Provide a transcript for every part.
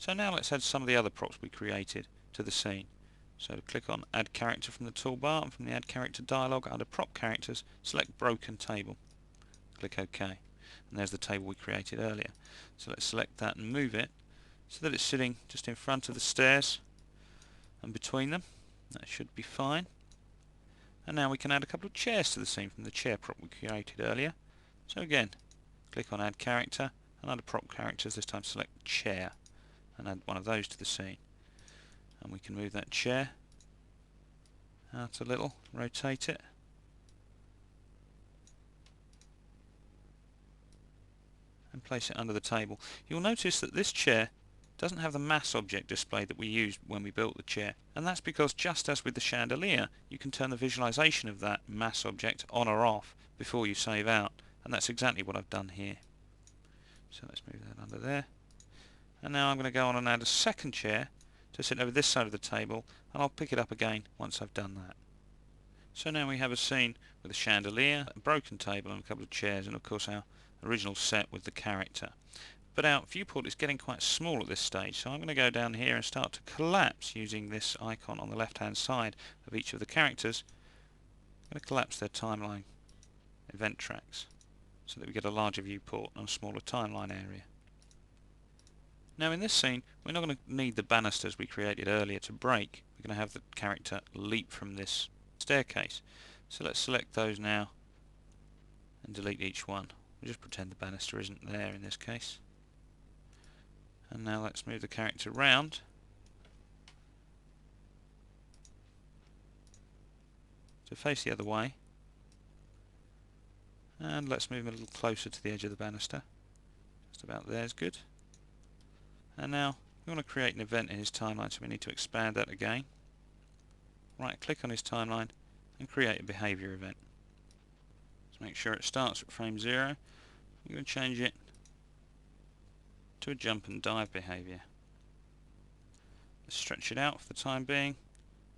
So now let's add some of the other props we created to the scene. So click on Add Character from the toolbar, and from the Add Character dialog under Prop Characters, select Broken Table. Click OK. And there's the table we created earlier. So let's select that and move it so that it's sitting just in front of the stairs and between them. That should be fine. And now we can add a couple of chairs to the scene from the chair prop we created earlier. So again, click on Add Character, and under Prop Characters this time select Chair and add one of those to the scene. And we can move that chair out a little, rotate it, and place it under the table. You'll notice that this chair doesn't have the mass object display that we used when we built the chair, and that's because, just as with the chandelier, you can turn the visualization of that mass object on or off before you save out, and that's exactly what I've done here. So let's move that under there, and now I'm going to go on and add a second chair to sit over this side of the table, and I'll pick it up again once I've done that. So now we have a scene with a chandelier, a broken table and a couple of chairs, and of course our original set with the character. But our viewport is getting quite small at this stage, so I'm going to go down here and start to collapse using this icon on the left hand side of each of the characters. I'm going to collapse their timeline event tracks so that we get a larger viewport and a smaller timeline area. Now in this scene we're not going to need the banisters we created earlier to break. We're going to have the character leap from this staircase. So let's select those now and delete each one. We'll just pretend the banister isn't there in this case. And now let's move the character round to face the other way, and let's move him a little closer to the edge of the banister. Just about there is good. And now we want to create an event in his timeline, so we need to expand that again. Right click on his timeline and create a behavior event. Let's make sure it starts at frame 0. I'm going to change it to a jump and dive behavior. Let's stretch it out for the time being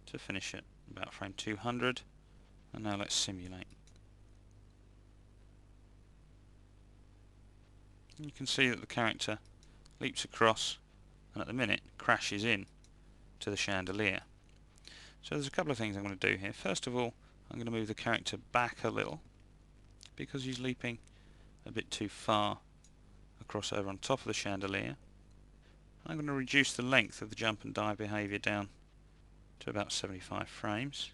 to finish it about frame 200, and now let's simulate. And you can see that the character leaps across and at the minute crashes in to the chandelier. So there's a couple of things I'm going to do here. First of all, I'm going to move the character back a little because he's leaping a bit too far across over on top of the chandelier. I'm going to reduce the length of the jump and dive behavior down to about 75 frames,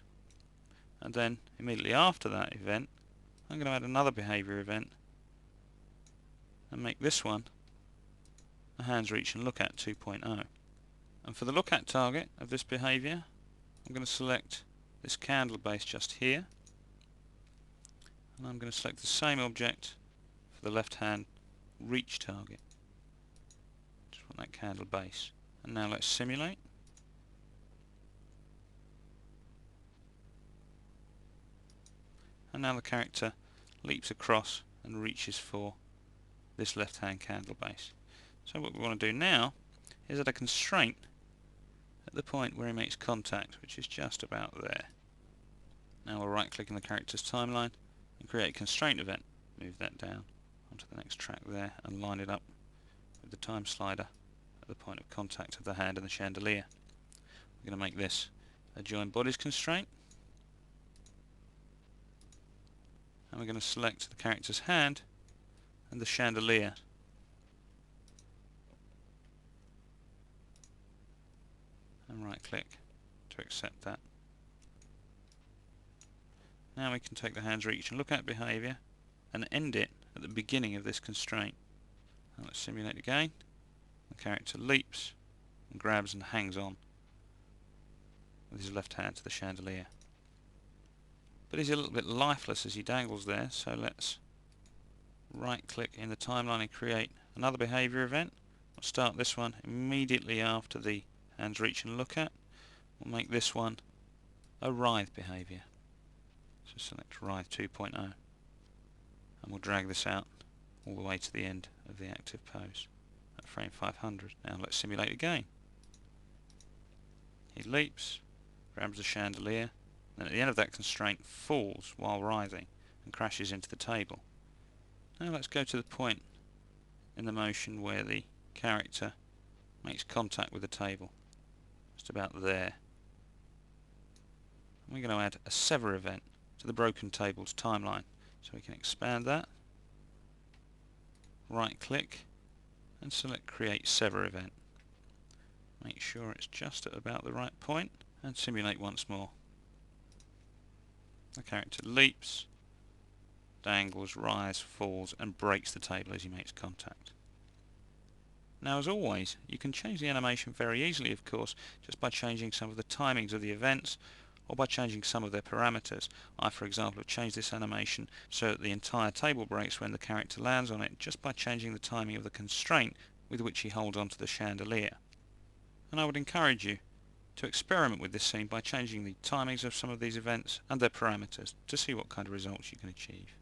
and then immediately after that event I'm going to add another behavior event and make this one a hands reach and look at 2.0. And for the look at target of this behavior I'm going to select this candle base just here, and I'm going to select the same object for the left hand reach target. Just want that candle base. And now let's simulate. And now the character leaps across and reaches for this left hand candle base. So what we want to do now is add a constraint at the point where he makes contact, which is just about there. Now we'll right click on the character's timeline and create a constraint event. Move that down onto the next track there and line it up with the time slider at the point of contact of the hand and the chandelier. We're going to make this a join bodies constraint, and we're going to select the character's hand and the chandelier. And right click to accept that. Now we can take the hands reach and look at behavior and end it at the beginning of this constraint. Now let's simulate again. The character leaps and grabs and hangs on with his left hand to the chandelier. But he's a little bit lifeless as he dangles there, so let's right click in the timeline and create another behavior event. We'll start this one immediately after the hands reach and look at. We'll make this one a writhe behavior. So select writhe 2.0, and we'll drag this out all the way to the end of the active pose at frame 500. Now let's simulate again. He leaps, grabs the chandelier, and at the end of that constraint falls while writhing and crashes into the table. Now let's go to the point in the motion where the character makes contact with the table, just about there. And we're going to add a sever event to the broken table's timeline. So we can expand that, right click and select create sever event. Make sure it's just at about the right point and simulate once more. The character leaps, dangles, rises, falls and breaks the table as he makes contact. Now, as always, you can change the animation very easily, of course, just by changing some of the timings of the events or by changing some of their parameters. I, for example, have changed this animation so that the entire table breaks when the character lands on it just by changing the timing of the constraint with which he holds onto the chandelier. And I would encourage you to experiment with this scene by changing the timings of some of these events and their parameters to see what kind of results you can achieve.